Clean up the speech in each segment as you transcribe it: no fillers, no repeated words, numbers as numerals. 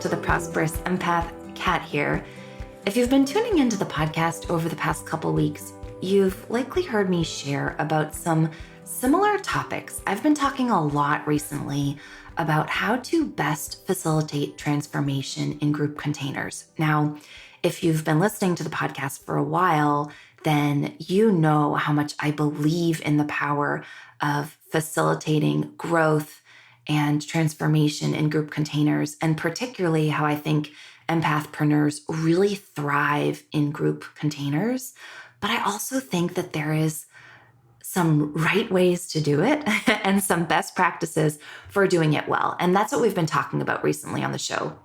to the Prosperous Empath. Kat here. If you've been tuning into the podcast over the past couple weeks, you've likely heard me share about some similar topics. I've been talking a lot recently about how to best facilitate transformation in group containers. Now, if you've been listening to the podcast for a while, then you know how much I believe in the power of facilitating growth and transformation in group containers, and particularly how I think empathpreneurs really thrive in group containers. But I also think that there is some right ways to do it and some best practices for doing it well. And that's what we've been talking about recently on the show.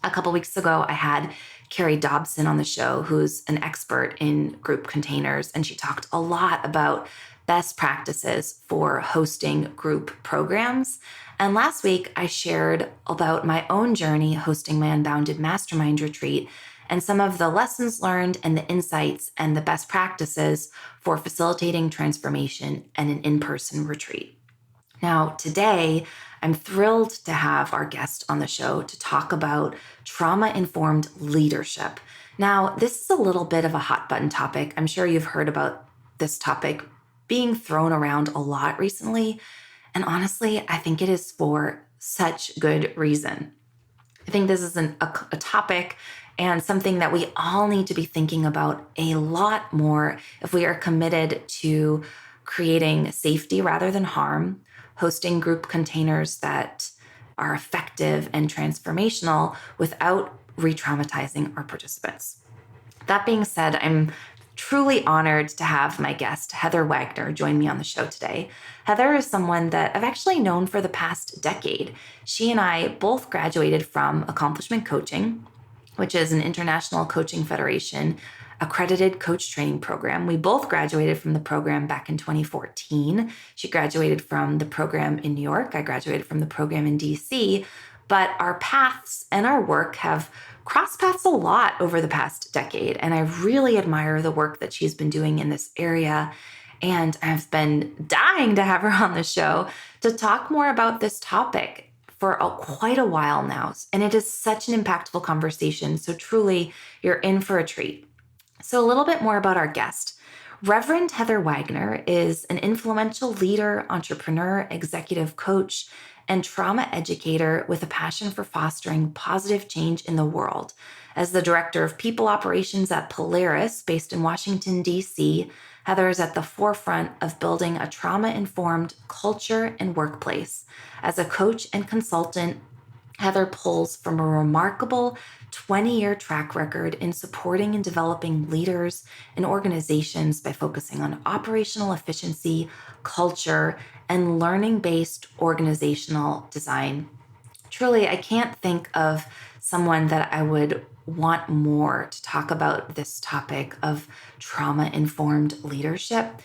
A couple weeks ago, I had Carrie Dobson on the show, who's an expert in group containers, and she talked a lot about best practices for hosting group programs. And last week, I shared about my own journey hosting my Unbounded Mastermind Retreat and some of the lessons learned and the insights and the best practices for facilitating transformation and an in-person retreat. Now, today, I'm thrilled to have our guest on the show to talk about trauma-informed leadership. Now, this is a little bit of a hot button topic. I'm sure you've heard about this topic being thrown around a lot recently. And honestly, I think it is for such good reason. I think this is a topic and something that we all need to be thinking about a lot more if we are committed to creating safety rather than harm, hosting group containers that are effective and transformational without re-traumatizing our participants. That being said, I'm truly honored to have my guest, Heather Wagner, join me on the show today. Heather is someone that I've actually known for the past decade. She and I both graduated from Accomplishment Coaching, which is an international coaching federation accredited coach training program. We both graduated from the program back in 2014. She graduated from the program in New York. I graduated from the program in DC. But our paths and our work have crossed paths a lot over the past decade. And I really admire the work that she's been doing in this area. And I've been dying to have her on the show to talk more about this topic for quite a while now. And it is such an impactful conversation. So truly, you're in for a treat. So a little bit more about our guest. Reverend Heather Wagner is an influential leader, entrepreneur, executive coach, and trauma educator with a passion for fostering positive change in the world. As the director of people operations at Polaris, based in Washington, D.C., Heather is at the forefront of building a trauma-informed culture and workplace. As a coach and consultant, Heather pulls from a remarkable 20-year track record in supporting and developing leaders and organizations by focusing on operational efficiency, culture, and learning-based organizational design. Truly, I can't think of someone that I would want more to talk about this topic of trauma-informed leadership.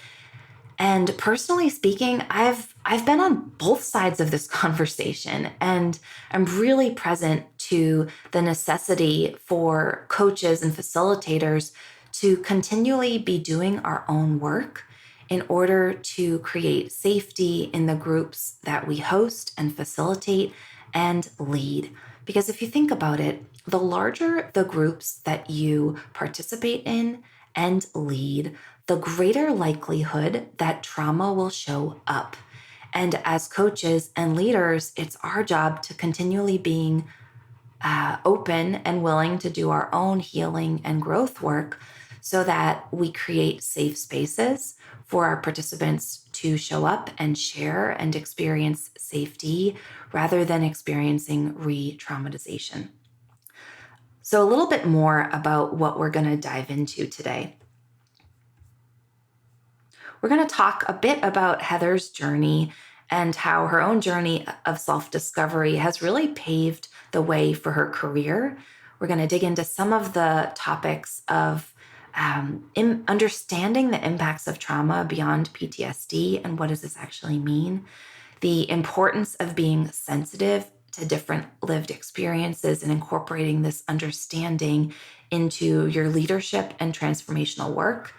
And personally speaking, I've been on both sides of this conversation, and I'm really present to the necessity for coaches and facilitators to continually be doing our own work in order to create safety in the groups that we host and facilitate and lead. Because if you think about it, the larger the groups that you participate in and lead, the greater likelihood that trauma will show up. And as coaches and leaders, it's our job to continually being open and willing to do our own healing and growth work so that we create safe spaces for our participants to show up and share and experience safety rather than experiencing re-traumatization. So a little bit more about what we're going to dive into today. We're going to talk a bit about Heather's journey and how her own journey of self-discovery has really paved the way for her career. We're going to dig into some of the topics of understanding the impacts of trauma beyond PTSD and what does this actually mean, the importance of being sensitive to different lived experiences and incorporating this understanding into your leadership and transformational work.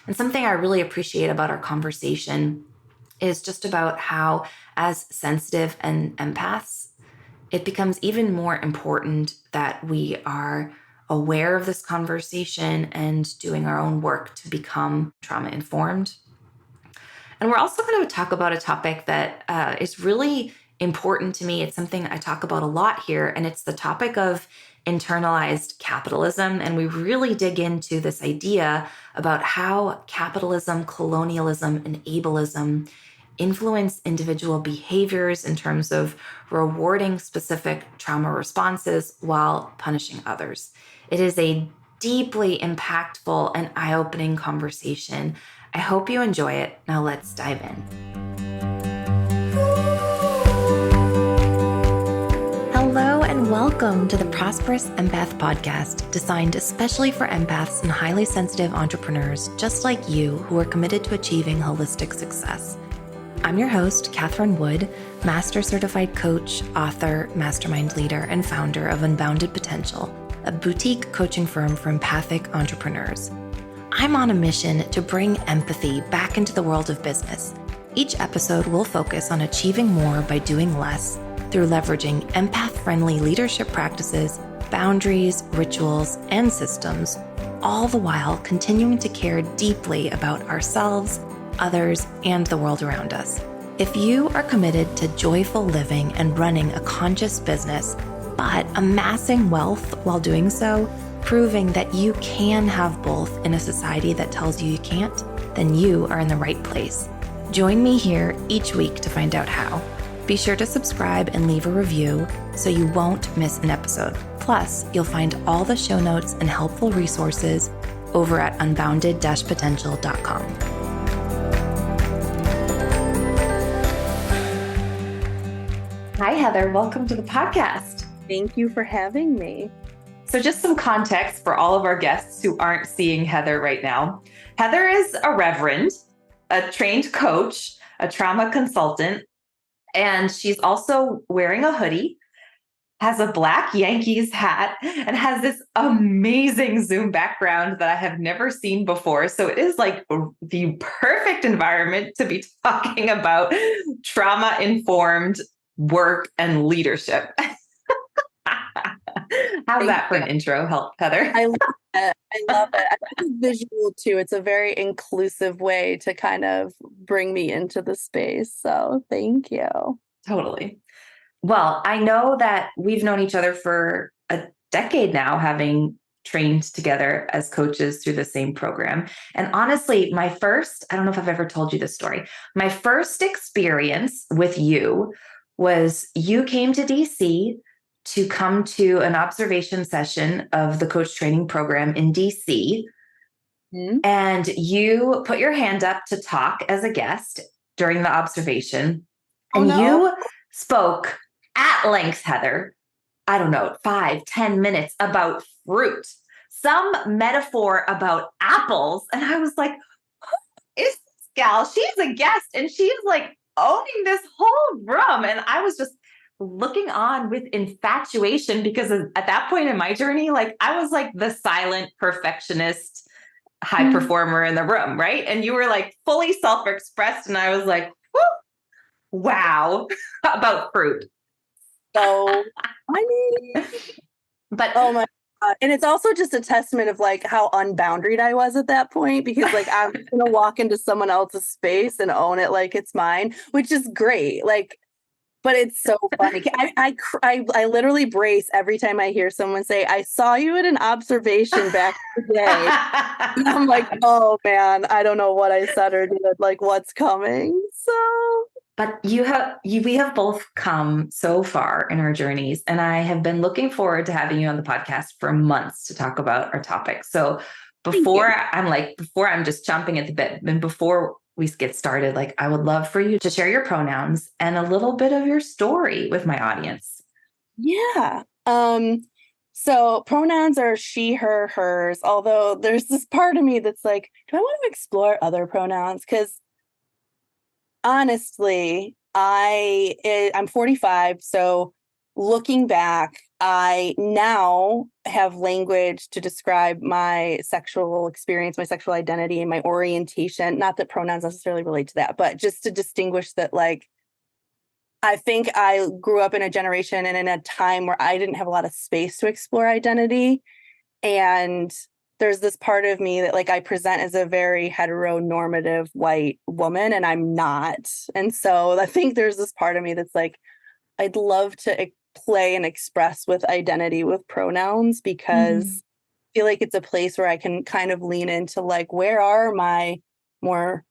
And something I really appreciate about our conversation is just about how, as sensitive and empaths, it becomes even more important that we are aware of this conversation and doing our own work to become trauma informed. And we're also going to talk about a topic that is really important to me. It's something I talk about a lot here, and it's the topic of internalized capitalism. And we really dig into this idea about how capitalism, colonialism, and ableism influence individual behaviors in terms of rewarding specific trauma responses while punishing others. It is a deeply impactful and eye-opening conversation. I hope you enjoy it. Now let's dive in. Hello and welcome to the Prosperous Empath Podcast, designed especially for empaths and highly sensitive entrepreneurs just like you who are committed to achieving holistic success. I'm your host, Catherine Wood, Master Certified Coach, author, mastermind leader, and founder of Unbounded Potential, a boutique coaching firm for empathic entrepreneurs. I'm on a mission to bring empathy back into the world of business. Each episode will focus on achieving more by doing less through leveraging empath-friendly leadership practices, boundaries, rituals, and systems, all the while continuing to care deeply about ourselves, others, and the world around us. If you are committed to joyful living and running a conscious business, but amassing wealth while doing so, proving that you can have both in a society that tells you can't, then you are in the right place. Join me here each week to find out how. Be sure to subscribe and leave a review so you won't miss an episode. Plus, you'll find all the show notes and helpful resources over at unbounded-potential.com. Hi, Heather. Welcome to the podcast. Thank you for having me. So just some context for all of our guests who aren't seeing Heather right now. Heather is a reverend, a trained coach, a trauma consultant, and she's also wearing a hoodie, has a black Yankees hat, and has this amazing Zoom background that I have never seen before. So it is like the perfect environment to be talking about trauma-informed work and leadership. How's that for an intro, Heather? I love it. I love it. I think it's visual too. It's a very inclusive way to kind of bring me into the space. So thank you. Totally. Well, I know that we've known each other for a decade now, having trained together as coaches through the same program. And honestly, I don't know if I've ever told you this story. My first experience with you was you came to DC to come to an observation session of the coach training program in DC. Mm-hmm. And you put your hand up to talk as a guest during the observation. And you spoke at length, Heather, I don't know, 5-10 minutes about fruit, some metaphor about apples. And I was like, who is this gal? She's a guest and she's like owning this whole room. And I was just looking on with infatuation because at that point in my journey, like I was like the silent perfectionist, high performer in the room, right? And you were like fully self-expressed. And I was like, wow, about fruit. So, but oh my God. And it's also just a testament of like how unboundaried I was at that point, because like I'm going to walk into someone else's space and own it like it's mine, which is great. Like, but it's so funny. I literally brace every time I hear someone say, I saw you at an observation back in the day. And I'm like, oh man, I don't know what I said or did, like what's coming. So, but we have both come so far in our journeys, and I have been looking forward to having you on the podcast for months to talk about our topic. So before I'm just chomping at the bit, and before we get started, like I would love for you to share your pronouns and a little bit of your story with my audience. Yeah. So pronouns are she, her, hers, although there's this part of me that's like, do I want to explore other pronouns? Because honestly, I'm 45. So looking back, I now have language to describe my sexual experience, my sexual identity, and my orientation. Not that pronouns necessarily relate to that, but just to distinguish that, like, I think I grew up in a generation and in a time where I didn't have a lot of space to explore identity. And there's this part of me that like I present as a very heteronormative white woman, and I'm not. And so I think there's this part of me that's like, I'd love to play and express with identity with pronouns, because I feel like it's a place where I can kind of lean into like, where are my more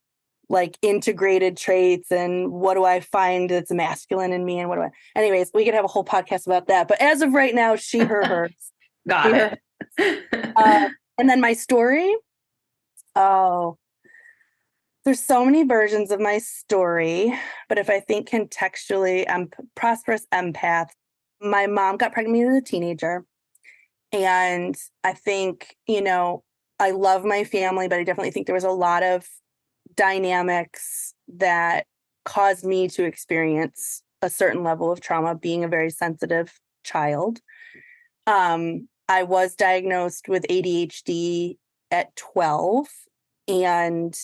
like integrated traits, and what do I find that's masculine in me, and what do I, anyways, we could have a whole podcast about that. But as of right now, she, her, hers. Got She, it. and then my story. Oh, there's so many versions of my story, but if I think contextually, I'm prosperous empath. My mom got pregnant as a teenager, and I think, I love my family, but I definitely think there was a lot of dynamics that caused me to experience a certain level of trauma, being a very sensitive child. I was diagnosed with ADHD at 12, and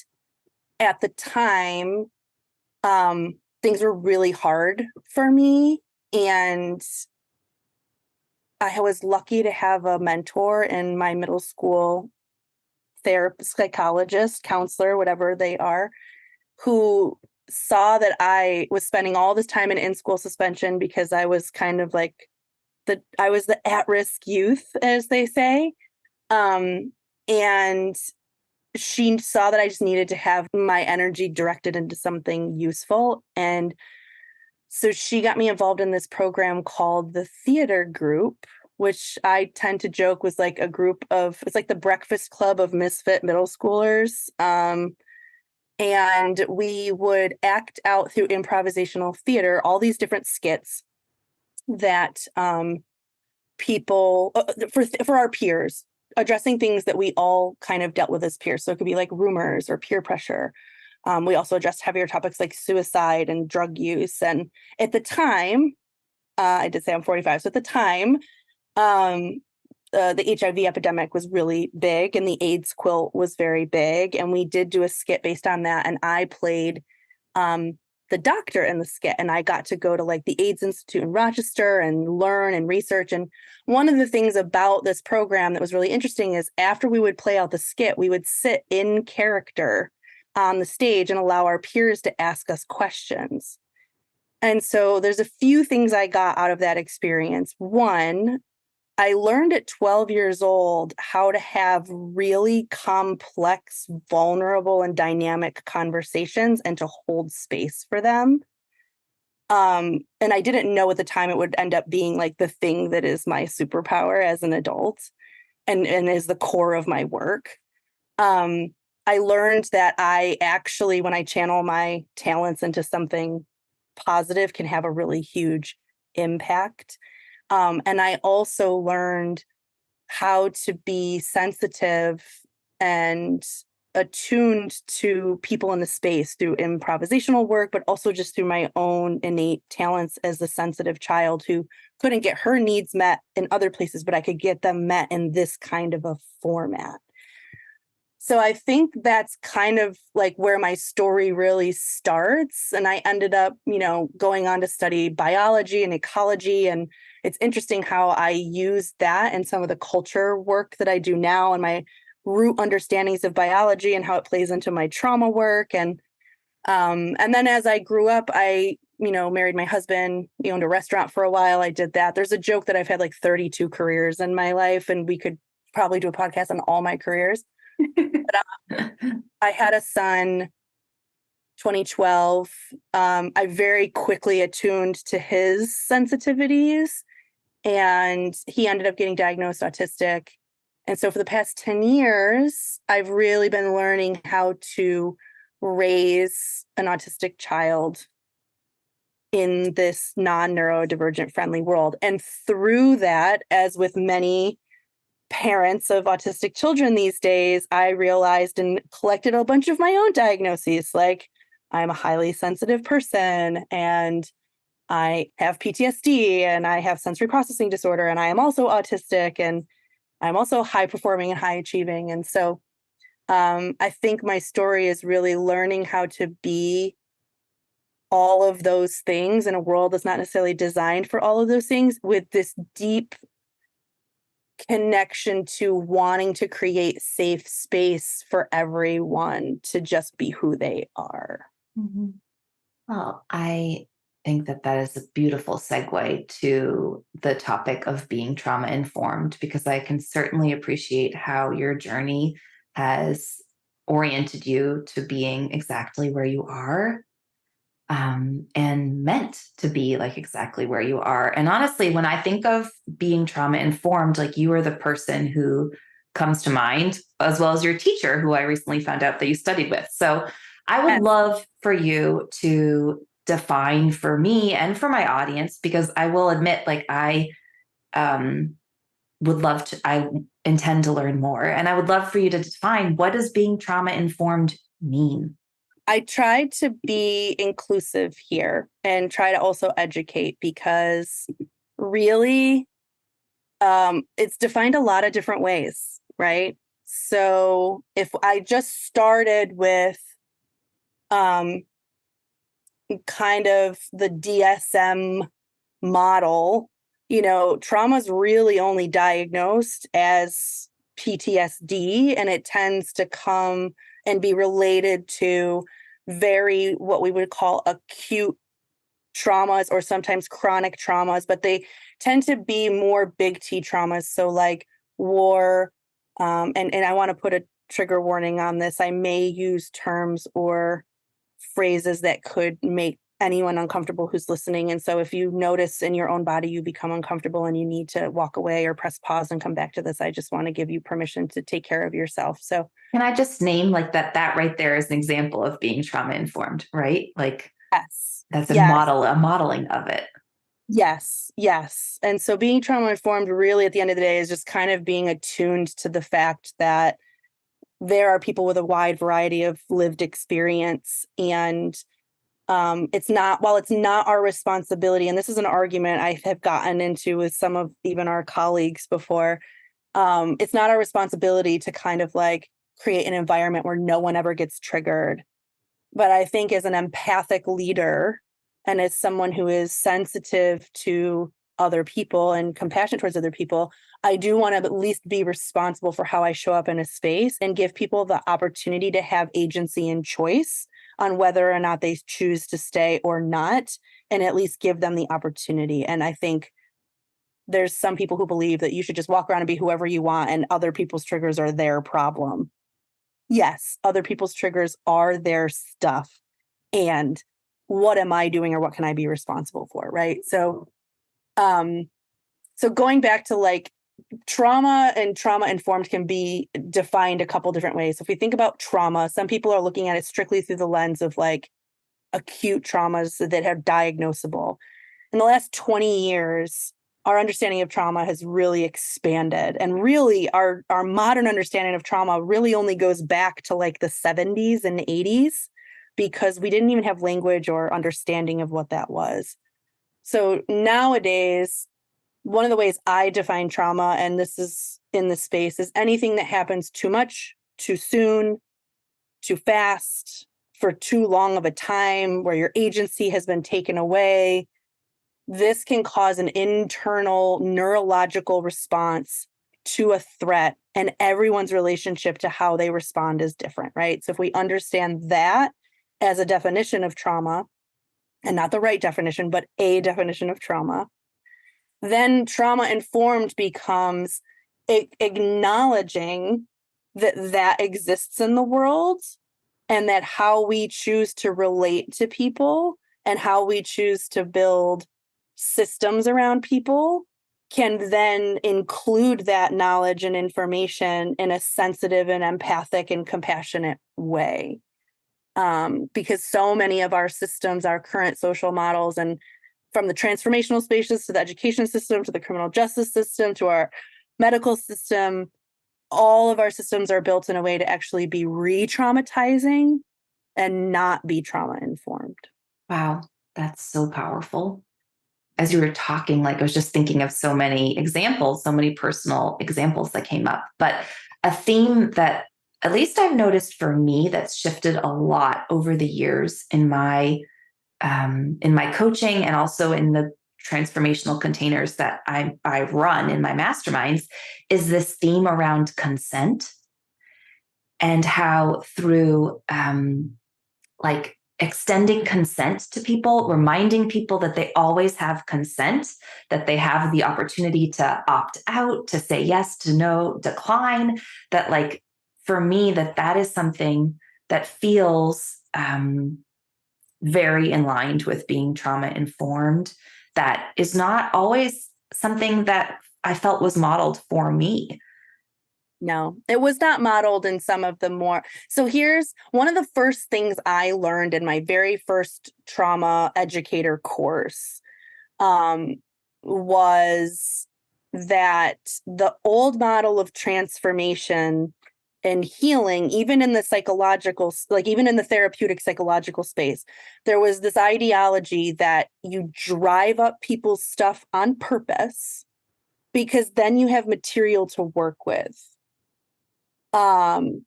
at the time, things were really hard for me, and I was lucky to have a mentor in my middle school therapist, psychologist, counselor, whatever they are, who saw that I was spending all this time in school suspension because I was kind of like I was the at-risk youth, as they say. And she saw that I just needed to have my energy directed into something useful. And so she got me involved in this program called the theater group, which I tend to joke was like a group of, it's like the breakfast club of misfit middle schoolers. And we would act out through improvisational theater, all these different skits that people, for our peers, addressing things that we all kind of dealt with as peers. So it could be like rumors or peer pressure. We also addressed heavier topics like suicide and drug use. And at the time, I did say I'm 45. So at the time, the HIV epidemic was really big, and the AIDS quilt was very big. And we did do a skit based on that. And I played the doctor in the skit, and I got to go to like the AIDS Institute in Rochester and learn and research. And one of the things about this program that was really interesting is after we would play out the skit, we would sit in character on the stage and allow our peers to ask us questions. And so there's a few things I got out of that experience. One, I learned at 12 years old how to have really complex, vulnerable, and dynamic conversations and to hold space for them. And I didn't know at the time it would end up being like the thing that is my superpower as an adult and is the core of my work. I learned that I actually, when I channel my talents into something positive, can have a really huge impact. And I also learned how to be sensitive and attuned to people in the space through improvisational work, but also just through my own innate talents as a sensitive child who couldn't get her needs met in other places, but I could get them met in this kind of a format. So I think that's kind of like where my story really starts. And I ended up, going on to study biology and ecology. And it's interesting how I use that and some of the culture work that I do now and my root understandings of biology and how it plays into my trauma work. And then as I grew up, I, married my husband. He owned a restaurant for a while. I did that. There's a joke that I've had like 32 careers in my life, and we could probably do a podcast on all my careers. But, I had a son 2012. I very quickly attuned to his sensitivities, and he ended up getting diagnosed autistic. And so for the past 10 years, I've really been learning how to raise an autistic child in this non-neurodivergent friendly world. And through that, as with many parents of autistic children these days, I realized and collected a bunch of my own diagnoses. Like, I'm a highly sensitive person, and I have PTSD, and I have sensory processing disorder, and I am also autistic, and I'm also high performing and high achieving. And so I think my story is really learning how to be all of those things in a world that's not necessarily designed for all of those things, with this deep connection to wanting to create safe space for everyone to just be who they are. Mhm. Well, I think that that is a beautiful segue to the topic of being trauma informed, because I can certainly appreciate how your journey has oriented you to being exactly where you are, and meant to be like exactly where you are. And honestly, when I think of being trauma informed, like you are the person who comes to mind, as well as your teacher, who I recently found out that you studied with. So I would Yes. love for you to define for me and for my audience, because I will admit, like um, would love to, I intend to learn more. And I would love for you to define, what does being trauma informed mean? I try to be inclusive here and try to also educate, because really, it's defined a lot of different ways, right? So if I just started with um, kind of the DSM model, trauma is really only diagnosed as PTSD, and it tends to come and be related to very, what we would call, acute traumas, or sometimes chronic traumas, but they tend to be more big T traumas. So like war, and I want to put a trigger warning on this. I may use terms or phrases that could make anyone uncomfortable who's listening. And so if you notice in your own body you become uncomfortable and you need to walk away or press pause and come back to this, I just want to give you permission to take care of yourself. So Can I just name like that right there is an example of being trauma informed, right? Like yes, that's yes, a modeling of it. yes, yes. And so being trauma informed really at the end of the day is just kind of being attuned to the fact that there are people with a wide variety of lived experience, and it's not, while it's not our responsibility, and this is an argument I have gotten into with some of even our colleagues before, it's not our responsibility to kind of like create an environment where no one ever gets triggered. But I think as an empathic leader and as someone who is sensitive to other people and compassionate towards other people, I do want to at least be responsible for how I show up in a space and give people the opportunity to have agency and choice on whether or not they choose to stay or not, and at least give them the opportunity. And I think there's some people who believe that you should just walk around and be whoever you want, and other people's triggers are their problem. Yes, other people's triggers are their stuff. And what am I doing, or what can I be responsible for? Right. Um, so going back to like trauma and trauma informed can be defined a couple different ways. If we think about trauma, some people are looking at it strictly through the lens of like acute traumas that are diagnosable. In the last 20 years, our understanding of trauma has really expanded. And really, our modern understanding of trauma really only goes back to like the 70s and 80s, because we didn't even have language or understanding of what that was. So nowadays, one of the ways I define trauma, and this is in the space, is anything that happens too much, too soon, too fast, for too long of a time, where your agency has been taken away. This can cause an internal neurological response to a threat, and everyone's relationship to how they respond is different, right? So if we understand that as a definition of trauma, and not the right definition, but a definition of trauma, then trauma informed becomes acknowledging that that exists in the world, and that how we choose to relate to people and how we choose to build systems around people can then include that knowledge and information in a sensitive and empathic and compassionate way. Because so many of our systems, our current social models, and from the transformational spaces to the education system, to the criminal justice system, to our medical system, all of our systems are built in a way to actually be re-traumatizing and not be trauma informed. Wow, that's so powerful. As you were talking, like I was just thinking of so many examples, so many personal examples that came up. But a theme that at least I've noticed for me that's shifted a lot over the years in my in my coaching and also in the transformational containers that I run in my masterminds is this theme around consent and how through like extending consent to people, reminding people that they always have consent, that they have the opportunity to opt out, to say yes, to no, decline, that like for me, that is something that feels very in line with being trauma informed. That is not always something that I felt was modeled for me. No, it was not modeled in some of the more. So here's one of the first things I learned in my very first trauma educator course, was that the old model of transformation and healing, even in the psychological, like even in the therapeutic psychological space, there was this ideology that you drive up people's stuff on purpose because then you have material to work with. And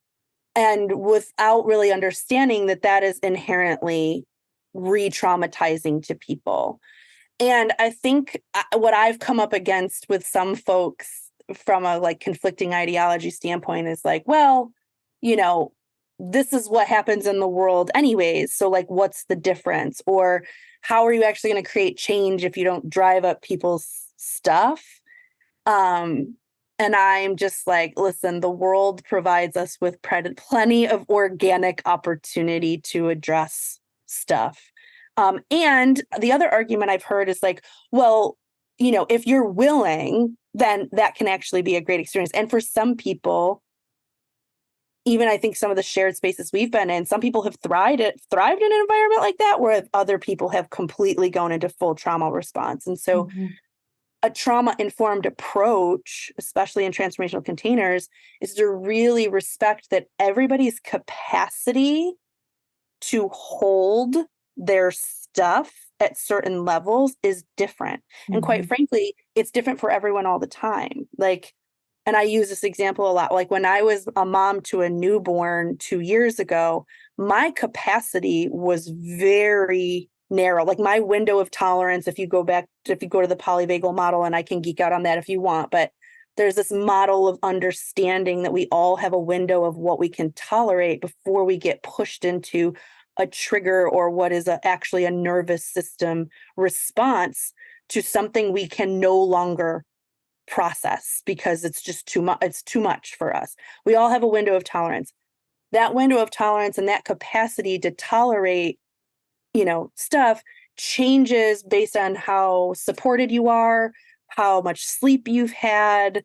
without really understanding that that is inherently re-traumatizing to people. And I think what I've come up against with some folks from a like conflicting ideology standpoint is like, well, you know, this is what happens in the world anyways. So like, what's the difference? Or how are you actually going to create change if you don't drive up people's stuff? And I'm just like, listen, the world provides us with plenty of organic opportunity to address stuff. And the other argument I've heard is like, well, you know, if you're willing, then that can actually be a great experience. And for some people, even I think some of the shared spaces we've been in, some people have thrived in an environment like that, where other people have completely gone into full trauma response. And so a trauma-informed approach, especially in transformational containers, is to really respect that everybody's capacity to hold their stuff at certain levels is different. And quite frankly, it's different for everyone all the time. Like, and I use this example a lot. Like when I was a mom to a newborn 2 years ago, my capacity was very narrow. Like my window of tolerance, if you go to the polyvagal model, and I can geek out on that if you want, but there's this model of understanding that we all have a window of what we can tolerate before we get pushed into a trigger or what is actually a nervous system response to something we can no longer process because it's just too much. It's too much for us. We all have a window of tolerance. That window of tolerance and that capacity to tolerate, you know, stuff changes based on how supported you are, how much sleep you've had,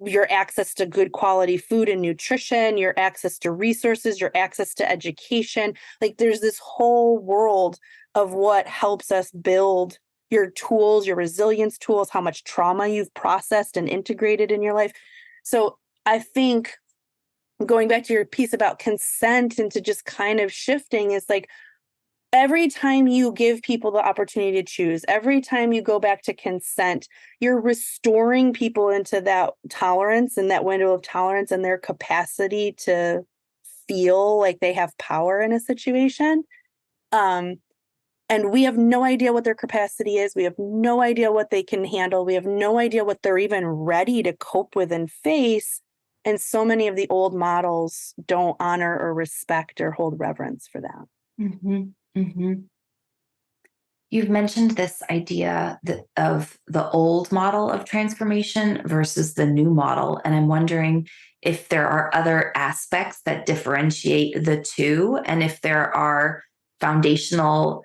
your access to good quality food and nutrition, your access to resources, your access to education. Like there's this whole world of what helps us build your tools, your resilience tools, how much trauma you've processed and integrated in your life. So I think going back to your piece about consent and to just kind of shifting is like, every time you give people the opportunity to choose, every time you go back to consent, you're restoring people into that tolerance and that window of tolerance and their capacity to feel like they have power in a situation. And we have no idea what their capacity is. We have no idea what they can handle. We have no idea what they're even ready to cope with and face. And so many of the old models don't honor or respect or hold reverence for that. You've mentioned this idea of the old model of transformation versus the new model. And I'm wondering if there are other aspects that differentiate the two, and if there are foundational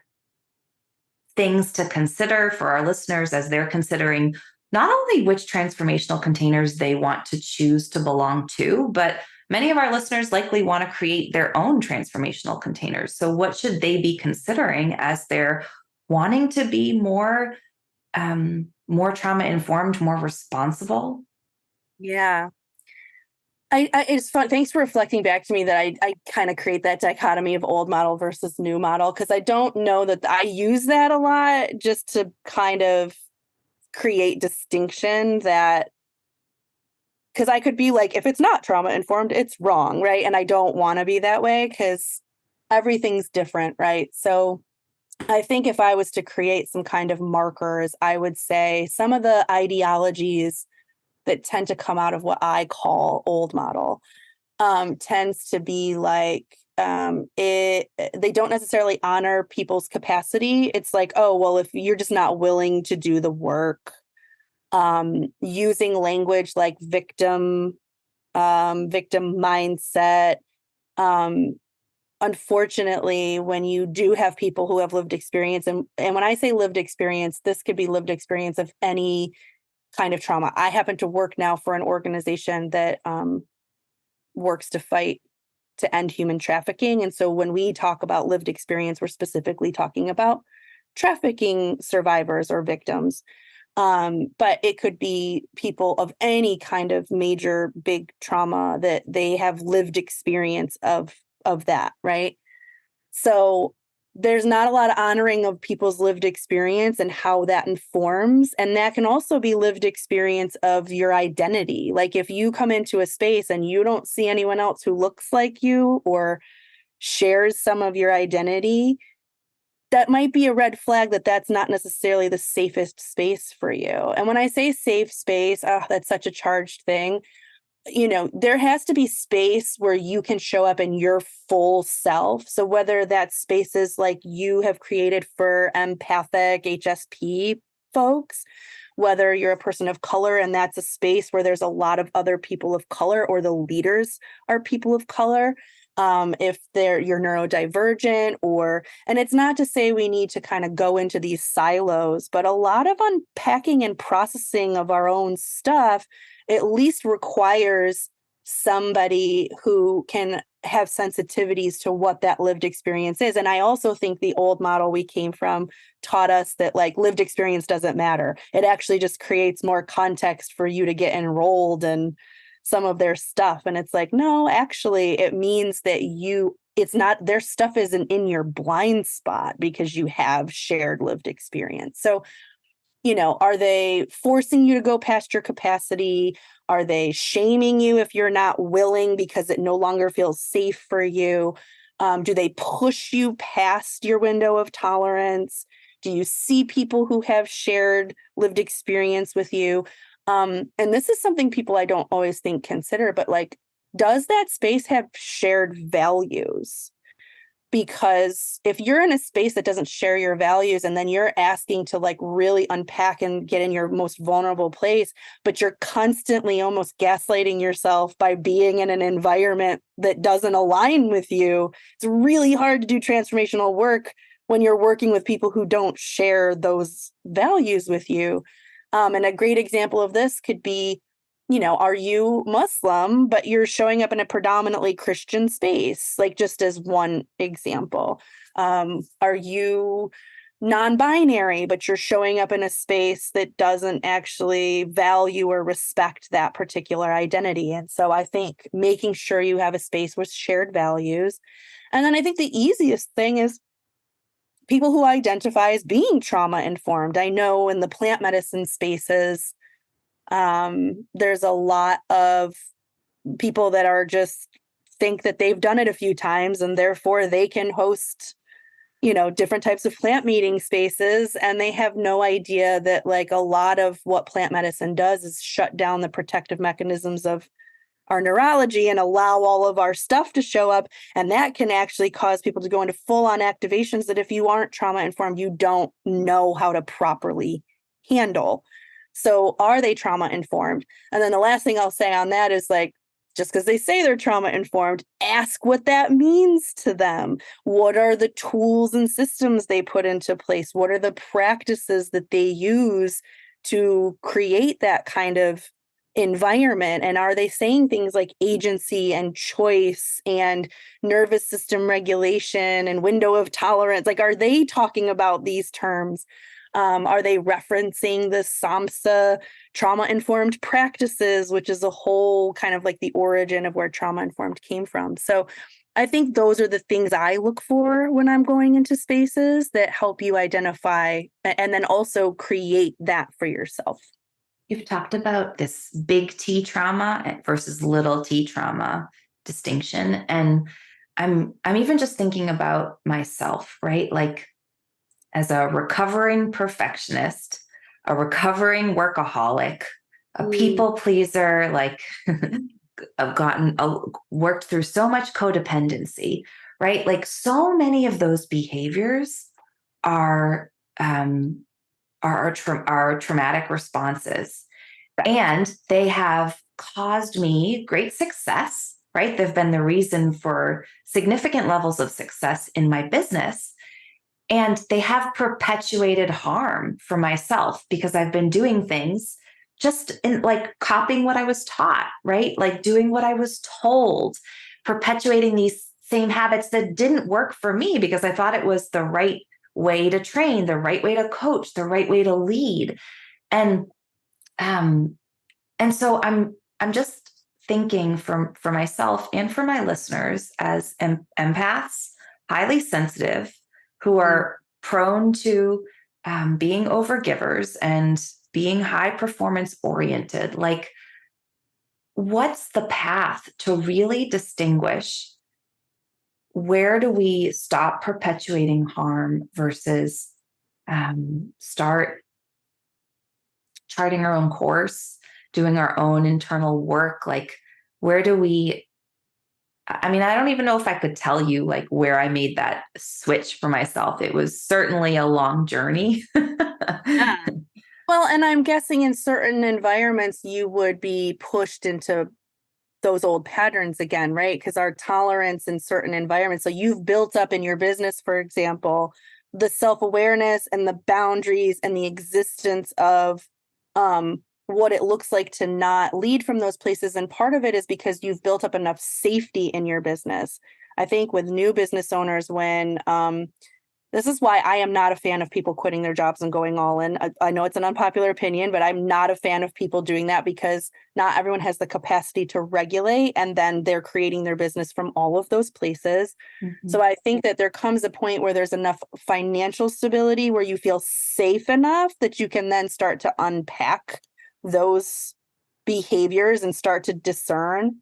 things to consider for our listeners as they're considering not only which transformational containers they want to choose to belong to, but many of our listeners likely want to create their own transformational containers. So what should they be considering as they're wanting to be more trauma informed, more responsible? Yeah. It's fun. Thanks for reflecting back to me that I kind of create that dichotomy of old model versus new model, because I don't know that I use that a lot just to kind of create distinction that, because I could be like, if it's not trauma informed, it's wrong, right? And I don't want to be that way because everything's different, right? So I think if I was to create some kind of markers, I would say some of the ideologies that tend to come out of what I call old model tends to be like they don't necessarily honor people's capacity. It's like, oh, well, if you're just not willing to do the work, using language like victim mindset. Um, Unfortunately, when you do have people who have lived experience, and when I say lived experience, this could be lived experience of any kind of trauma. I happen to work now for an organization that works to fight to end human trafficking. And so when we talk about lived experience, we're specifically talking about trafficking survivors or victims. But it could be people of any kind of major big trauma that they have lived experience of that, right? So there's not a lot of honoring of people's lived experience and how that informs. And that can also be lived experience of your identity. Like if you come into a space and you don't see anyone else who looks like you or shares some of your identity, that might be a red flag that that's not necessarily the safest space for you. And when I say safe space, that's such a charged thing. There has to be space where you can show up in your full self. So whether that spaces like you have created for empathic HSP folks, whether you're a person of color and that's a space where there's a lot of other people of color or the leaders are people of color, if you're neurodivergent and it's not to say we need to kind of go into these silos, but a lot of unpacking and processing of our own stuff at least requires somebody who can have sensitivities to what that lived experience is. And I also think the old model we came from taught us that like lived experience doesn't matter. It actually just creates more context for you to get enrolled in some of their stuff. And it's like, no, actually, it means that it's not, their stuff isn't in your blind spot because you have shared lived experience. So are they forcing you to go past your capacity? Are they shaming you if you're not willing because it no longer feels safe for you? Do they push you past your window of tolerance? Do you see people who have shared lived experience with you? And this is something people I don't always think consider, but like, does that space have shared values? Because if you're in a space that doesn't share your values and then you're asking to like really unpack and get in your most vulnerable place, but you're constantly almost gaslighting yourself by being in an environment that doesn't align with you, it's really hard to do transformational work when you're working with people who don't share those values with you. And a great example of this could be, are you Muslim, but you're showing up in a predominantly Christian space, like just as one example? Are you non-binary, but you're showing up in a space that doesn't actually value or respect that particular identity? And so I think making sure you have a space with shared values. And then I think the easiest thing is people who identify as being trauma informed. I know in the plant medicine spaces, there's a lot of people that are just think that they've done it a few times and therefore they can host, different types of plant meeting spaces. And they have no idea that like a lot of what plant medicine does is shut down the protective mechanisms of our neurology and allow all of our stuff to show up. And that can actually cause people to go into full on activations that if you aren't trauma informed, you don't know how to properly handle. So are they trauma informed? And then the last thing I'll say on that is like, just because they say they're trauma informed, ask what that means to them. What are the tools and systems they put into place? What are the practices that they use to create that kind of environment? And are they saying things like agency and choice and nervous system regulation and window of tolerance? Like, are they talking about these terms? Are they referencing the SAMHSA trauma-informed practices, which is a whole kind of like the origin of where trauma-informed came from? So I think those are the things I look for when I'm going into spaces that help you identify and then also create that for yourself. You've talked about this big T trauma versus little t trauma distinction. And I'm even just thinking about myself, right? Like as a recovering perfectionist, a recovering workaholic, a people pleaser, like I've worked through so much codependency, right? Like so many of those behaviors are traumatic responses, and they have caused me great success, right? They've been the reason for significant levels of success in my business. And they have perpetuated harm for myself because I've been doing things just in like copying what I was taught, right? Like doing what I was told, perpetuating these same habits that didn't work for me because I thought it was the right way to train, the right way to coach, the right way to lead. And um and so I'm just thinking for myself and for my listeners as empaths, highly sensitive, who are prone to being overgivers and being high performance oriented. Like, what's the path to really distinguish where do we stop perpetuating harm versus start charting our own course, doing our own internal work? Like, where do we? I mean, I don't even know if I could tell you like where I made that switch for myself. It was certainly a long journey. Yeah. Well, and I'm guessing in certain environments, you would be pushed into those old patterns again, right? Because our tolerance in certain environments. So you've built up in your business, for example, the self-awareness and the boundaries and the existence of what it looks like to not lead from those places. And part of it is because you've built up enough safety in your business. I think with new business owners, when this is why I am not a fan of people quitting their jobs and going all in. I know it's an unpopular opinion, but I'm not a fan of people doing that because not everyone has the capacity to regulate, and then they're creating their business from all of those places. Mm-hmm. So I think that there comes a point where there's enough financial stability where you feel safe enough that you can then start to unpack those behaviors and start to discern.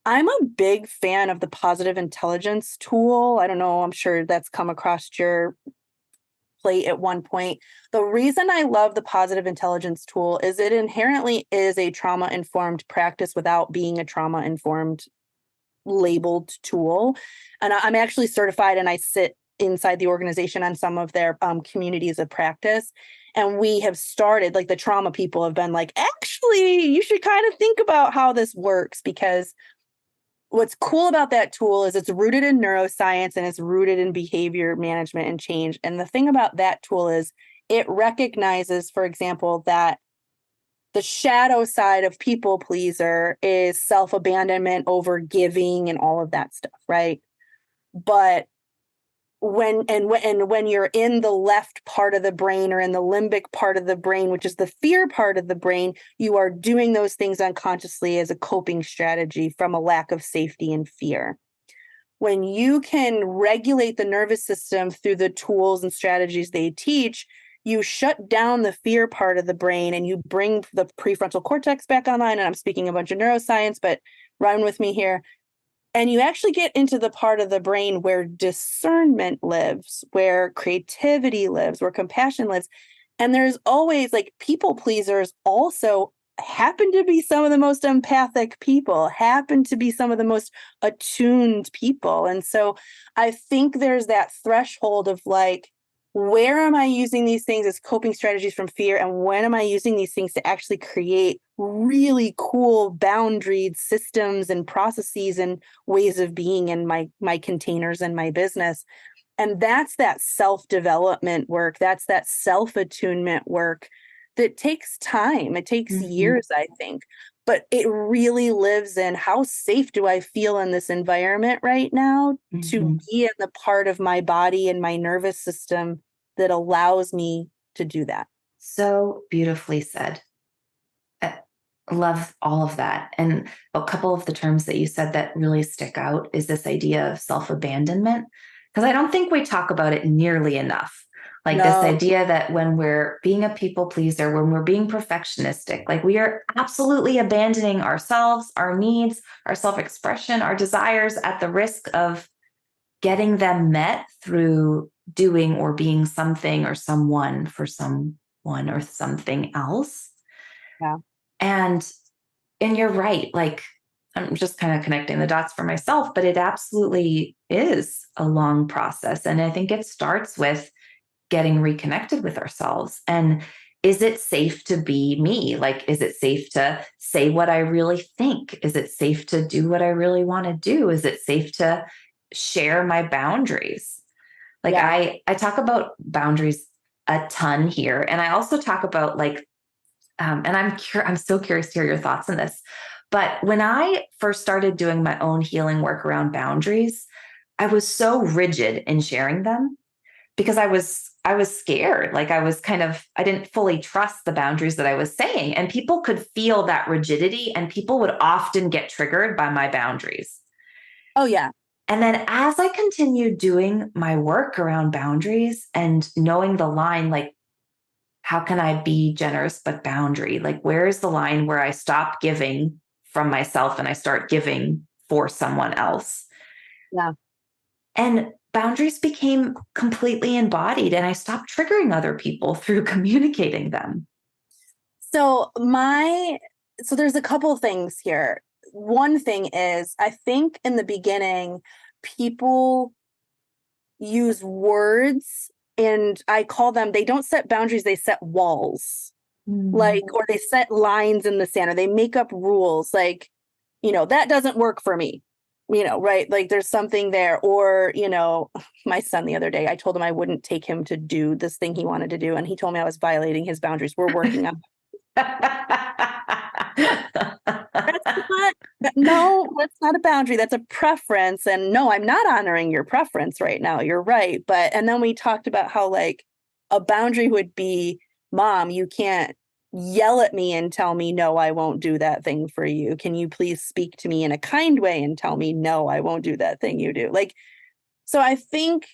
I'm a big fan of the positive intelligence tool. I don't know, I'm sure that's come across your plate at one point. The reason I love the positive intelligence tool is it inherently is a trauma-informed practice without being a trauma-informed labeled tool. And I'm actually certified and I sit inside the organization on some of their communities of practice. And we have started, like the trauma people have been like, actually, you should kind of think about how this works, because what's cool about that tool is it's rooted in neuroscience and it's rooted in behavior management and change. And the thing about that tool is it recognizes, for example, that the shadow side of people pleaser is self-abandonment, over giving, and all of that stuff, right? But when you're in the left part of the brain or in the limbic part of the brain, which is the fear part of the brain, you are doing those things unconsciously as a coping strategy from a lack of safety and fear. When you can regulate the nervous system through the tools and strategies they teach, you shut down the fear part of the brain and you bring the prefrontal cortex back online. And I'm speaking a bunch of neuroscience, but run with me here. And you actually get into the part of the brain where discernment lives, where creativity lives, where compassion lives. And there's always, like, people pleasers also happen to be some of the most empathic people, happen to be some of the most attuned people. And so I think there's that threshold of like, where am I using these things as coping strategies from fear? And when am I using these things to actually create really cool boundaried systems and processes and ways of being in my containers and my business? And that's that self-development work. That's that self-attunement work that takes time. It takes years, I think. But it really lives in how safe do I feel in this environment right now to be in the part of my body and my nervous system that allows me to do that. So beautifully said. I love all of that. And a couple of the terms that you said that really stick out is this idea of self-abandonment, because I don't think we talk about it nearly enough. Like this idea that when we're being a people pleaser, when we're being perfectionistic, like we are absolutely abandoning ourselves, our needs, our self-expression, our desires at the risk of getting them met through doing or being something or someone for someone or something else. Yeah. And you're right. Like, I'm just kind of connecting the dots for myself, but it absolutely is a long process. And I think it starts with getting reconnected with ourselves. And is it safe to be me? Like, is it safe to say what I really think? Is it safe to do what I really want to do? Is it safe to share my boundaries? Like, Yeah. I talk about boundaries a ton here. And I also talk about like, and I'm so curious to hear your thoughts on this. But when I first started doing my own healing work around boundaries, I was so rigid in sharing them because I was scared. Like, I didn't fully trust the boundaries that I was saying, and people could feel that rigidity, and people would often get triggered by my boundaries. Oh, yeah. And then as I continued doing my work around boundaries and knowing the line, like, how can I be generous but boundary? Like, where is the line where I stop giving from myself and I start giving for someone else? Yeah. And boundaries became completely embodied, and I stopped triggering other people through communicating them. So there's a couple of things here. One thing is, I think in the beginning, people use words, and I call them, they don't set boundaries, they set walls. Like, or they set lines in the sand, or they make up rules. Like, that doesn't work for me, right? Like, there's something there. Or, my son the other day, I told him I wouldn't take him to do this thing he wanted to do. And he told me I was violating his boundaries. We're working on no, that's not a boundary. That's a preference. And no, I'm not honoring your preference right now. You're right. And then we talked about how, like, a boundary would be, Mom, you can't yell at me and tell me, no, I won't do that thing for you. Can you please speak to me in a kind way and tell me, no, I won't do that thing you do? Like, so I think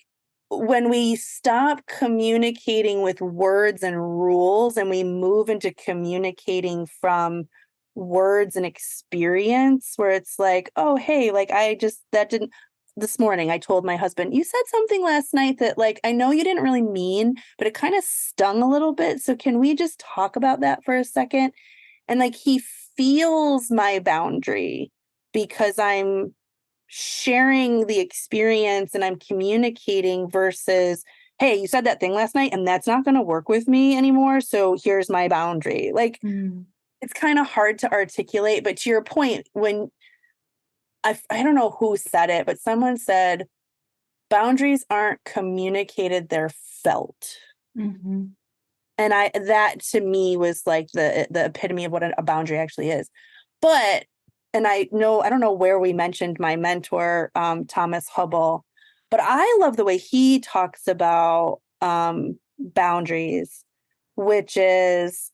when we stop communicating with words and rules and we move into communicating from words and experience, where it's like, oh, hey, like, that didn't, this morning I told my husband, you said something last night that, like, I know you didn't really mean, but it kind of stung a little bit. So can we just talk about that for a second? And, like, he feels my boundary because I'm sharing the experience and I'm communicating versus, hey, you said that thing last night and that's not going to work with me anymore. So here's my boundary. Like, it's kind of hard to articulate, but to your point, when I don't know who said it, but someone said boundaries aren't communicated, they're felt. Mm-hmm. And that to me was like the epitome of what a boundary actually is. But, and I don't know where we mentioned my mentor, Thomas Hubble, but I love the way he talks about boundaries, which is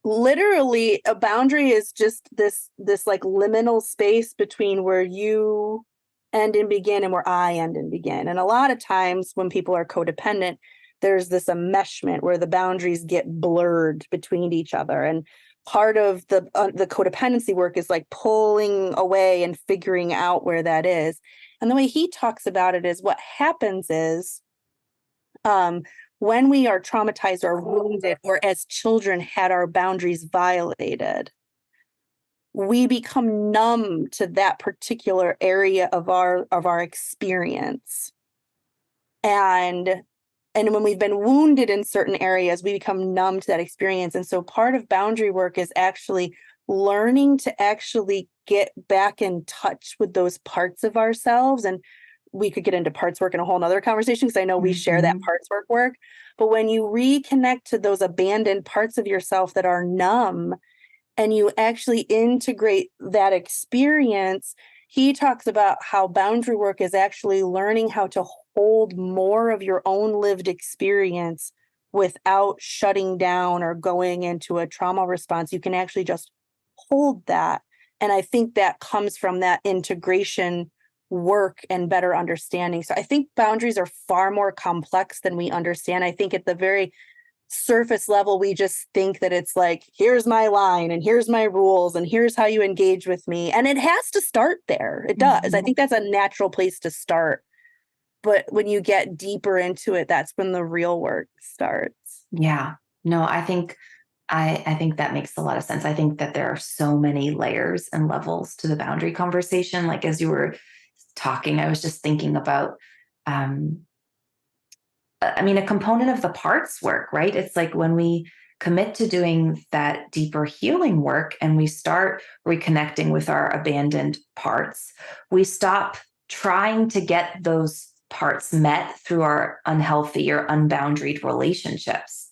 literally a boundary is just this like liminal space between where you end and begin and where I end and begin. And a lot of times when people are codependent, there's this enmeshment where the boundaries get blurred between each other. And part of the codependency work is like pulling away and figuring out where that is. And the way he talks about it is, what happens is, when we are traumatized or wounded, or as children had our boundaries violated, we become numb to that particular area of our experience. And when we've been wounded in certain areas, we become numb to that experience. And so part of boundary work is actually learning to actually get back in touch with those parts of ourselves. And we could get into parts work in a whole nother conversation, because I know we share that parts work. But when you reconnect to those abandoned parts of yourself that are numb, and you actually integrate that experience, he talks about how boundary work is actually learning how to hold more of your own lived experience without shutting down or going into a trauma response. You can actually just hold that. And I think that comes from that integration work and better understanding. So I think boundaries are far more complex than we understand. I think at the very surface level, we just think that it's like, here's my line and here's my rules and here's how you engage with me. And it has to start there. It does. I think that's a natural place to start. But when you get deeper into it, that's when the real work starts. Yeah. No, I think that makes a lot of sense. I think that there are so many layers and levels to the boundary conversation. Like as you were talking, I was just thinking about um I mean, a component of the parts work, right? It's like when we commit to doing that deeper healing work and we start reconnecting with our abandoned parts, we stop trying to get those parts met through our unhealthy or unboundaried relationships.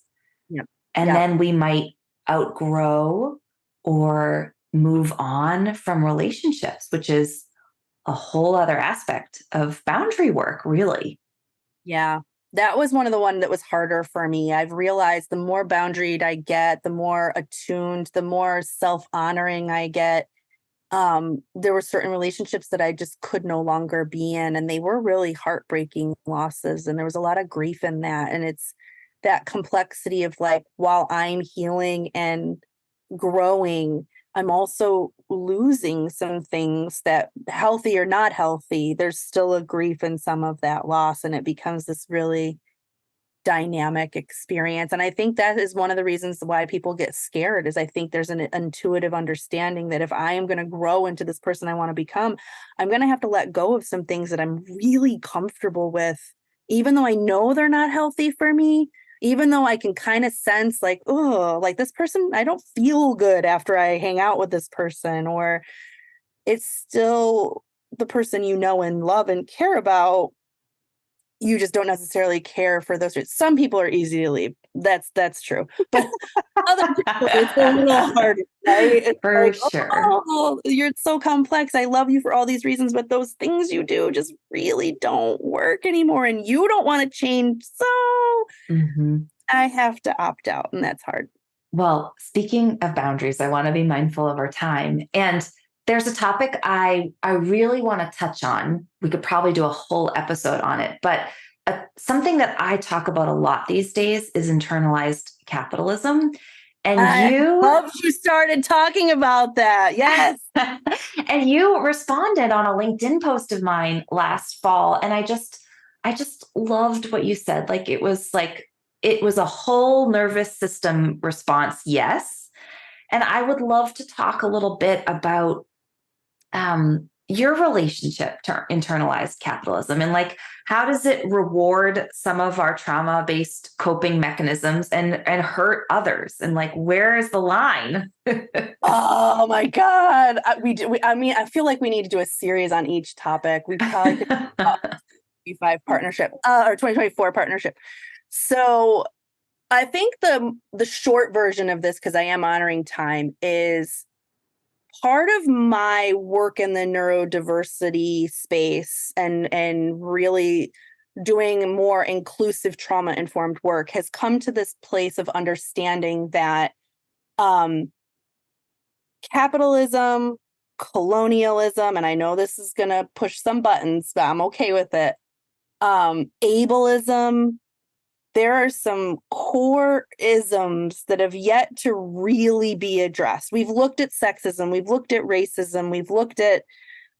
Yep. And Yep. then we might outgrow or move on from relationships, which is a whole other aspect of boundary work, really. Yeah. That was one of the one that was harder for me. I've realized the more boundaried I get, the more attuned, the more self-honoring I get. There were certain relationships that I just could no longer be in, and they were really heartbreaking losses. And there was a lot of grief in that. And it's that complexity of like, while I'm healing and growing, I'm also losing some things that, healthy or not healthy, there's still a grief in some of that loss. And it becomes this really dynamic experience. And I think that is one of the reasons why people get scared is I think there's an intuitive understanding that if I am going to grow into this person I want to become, I'm going to have to let go of some things that I'm really comfortable with, even though I know they're not healthy for me, even though I can kind of sense like, oh, like this person, I don't feel good after I hang out with this person, or it's still the person you know and love and care about, you just don't necessarily care for those. Some people are easy to leave. That's true. But other people, it's a little harder, right? It's For like, sure. oh, you're so complex. I love you for all these reasons, but those things you do just really don't work anymore. And you don't want to change. So Mhm. I have to opt out. And that's hard. Well, speaking of boundaries, I want to be mindful of our time. And there's a topic I really want to touch on. We could probably do a whole episode on it, but something that I talk about a lot these days is internalized capitalism. And I you love you started talking about that. Yes. and you responded on a LinkedIn post of mine last fall, and I just loved what you said. Like it was a whole nervous system response. Yes. And I would love to talk a little bit about your relationship to internalized capitalism, and like how does it reward some of our trauma-based coping mechanisms and hurt others, and like where is the line? Oh my God. I mean, I feel like we need to do a series on each topic. We probably could do about 25 partnership or 2024 partnership. So I think the short version of this, because I am honoring time, is part of my work in the neurodiversity space and really doing more inclusive trauma informed work has come to this place of understanding that um capitalism, colonialism, and I know this is going to push some buttons, but I'm okay with it. Ableism, there are some core isms that have yet to really be addressed. We've looked at sexism, we've looked at racism, we've looked at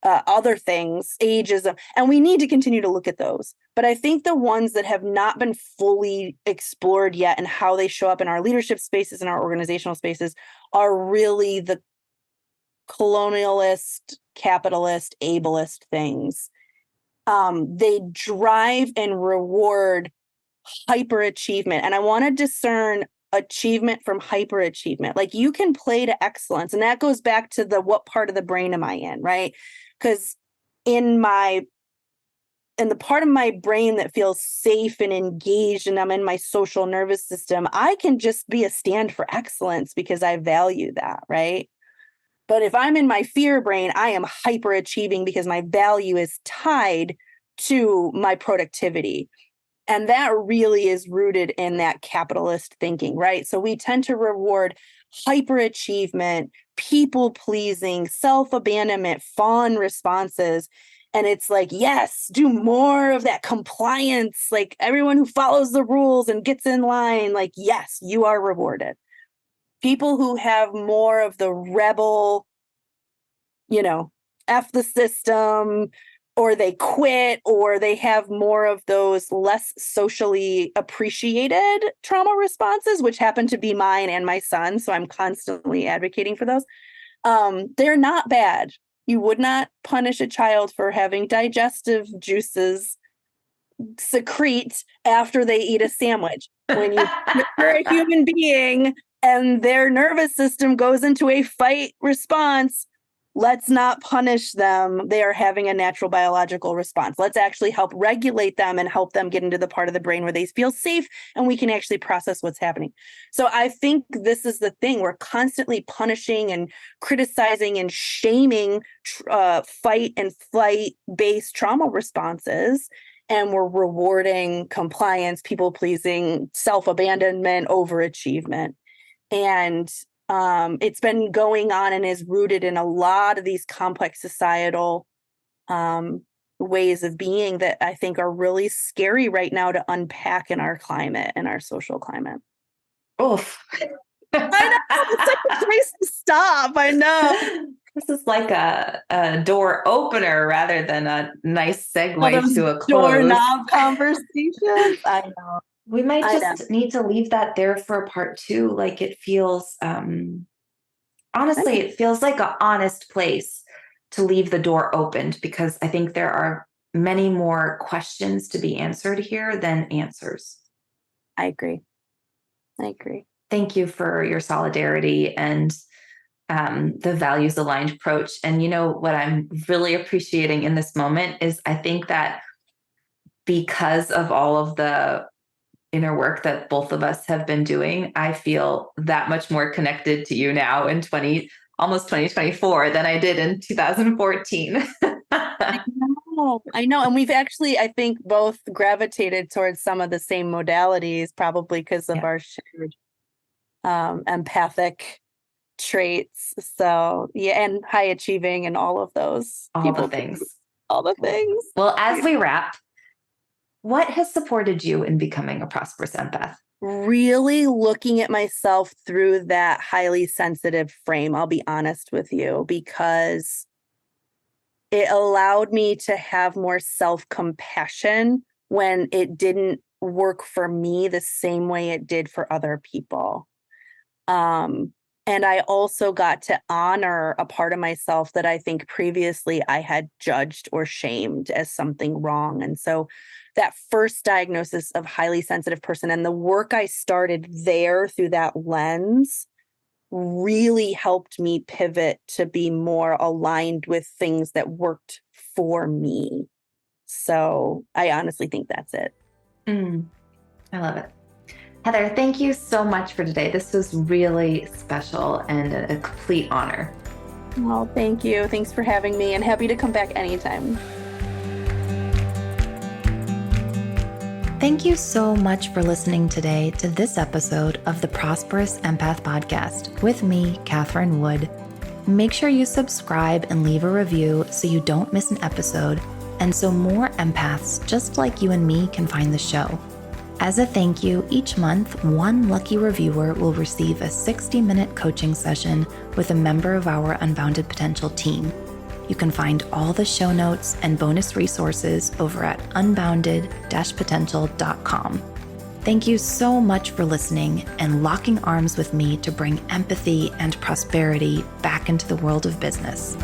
other things, ageism, and we need to continue to look at those. But I think the ones that have not been fully explored yet and how they show up in our leadership spaces and our organizational spaces are really the colonialist, capitalist, ableist things. They drive and reward hyperachievement. And I want to discern achievement from hyperachievement. Like you can play to excellence. And that goes back to the what part of the brain am I in, right? Because in the part of my brain that feels safe and engaged and I'm in my social nervous system, I can just be a stand for excellence because I value that, right? But if I'm in my fear brain, I am hyperachieving because my value is tied to my productivity. And that really is rooted in that capitalist thinking, right? So we tend to reward hyperachievement, people pleasing, self abandonment, fawn responses. And it's like, yes, do more of that compliance. Like everyone who follows the rules and gets in line, like, yes, you are rewarded. People who have more of the rebel, you know, F the system, or they quit, or they have more of those less socially appreciated trauma responses, which happen to be mine and my son. So I'm constantly advocating for those. They're not bad. You would not punish a child for having digestive juices secrete after they eat a sandwich. When you're a human being and their nervous system goes into a fight response, let's not punish them. They are having a natural biological response. Let's actually help regulate them and help them get into the part of the brain where they feel safe and we can actually process what's happening. So I think this is the thing. We're constantly punishing and criticizing and shaming fight and flight based trauma responses. And we're rewarding compliance, people pleasing, self-abandonment, overachievement. And it's been going on and is rooted in a lot of these complex societal ways of being that I think are really scary right now to unpack in our climate and our social climate. Oof. I know, it's like a place to stop. I know. This is like a door opener rather than a nice segue to a close. Doorknob conversations. I know. We might just need to leave that there for a part 2. Like it feels, honestly, it feels like an honest place to leave the door opened, because I think there are many more questions to be answered here than answers. I agree. Thank you for your solidarity and the values aligned approach. And you know what I'm really appreciating in this moment is I think that because of all of the inner work that both of us have been doing, I feel that much more connected to you now in almost 2024 than I did in 2014. I know. And we've actually, I think, both gravitated towards some of the same modalities, probably because of our shared empathic traits. So yeah, and high achieving and all of those. All the things. Well, as we wrap, what has supported you in becoming a prosperous empath? Really looking at myself through that highly sensitive frame, I'll be honest with you, because it allowed me to have more self-compassion when it didn't work for me the same way it did for other people. And I also got to honor a part of myself that I think previously I had judged or shamed as something wrong. And so that first diagnosis of highly sensitive person and the work I started there through that lens really helped me pivot to be more aligned with things that worked for me. So I honestly think that's it. I love it. Heather, thank you so much for today. This was really special and a complete honor. Well, thank you. Thanks for having me, and happy to come back anytime. Thank you so much for listening today to this episode of the Prosperous Empath Podcast with me, Catherine Wood. Make sure you subscribe and leave a review so you don't miss an episode, and so more empaths just like you and me can find the show. As a thank you, each month, one lucky reviewer will receive a 60-minute coaching session with a member of our Unbounded Potential team. You can find all the show notes and bonus resources over at unbounded-potential.com. Thank you so much for listening and locking arms with me to bring empathy and prosperity back into the world of business.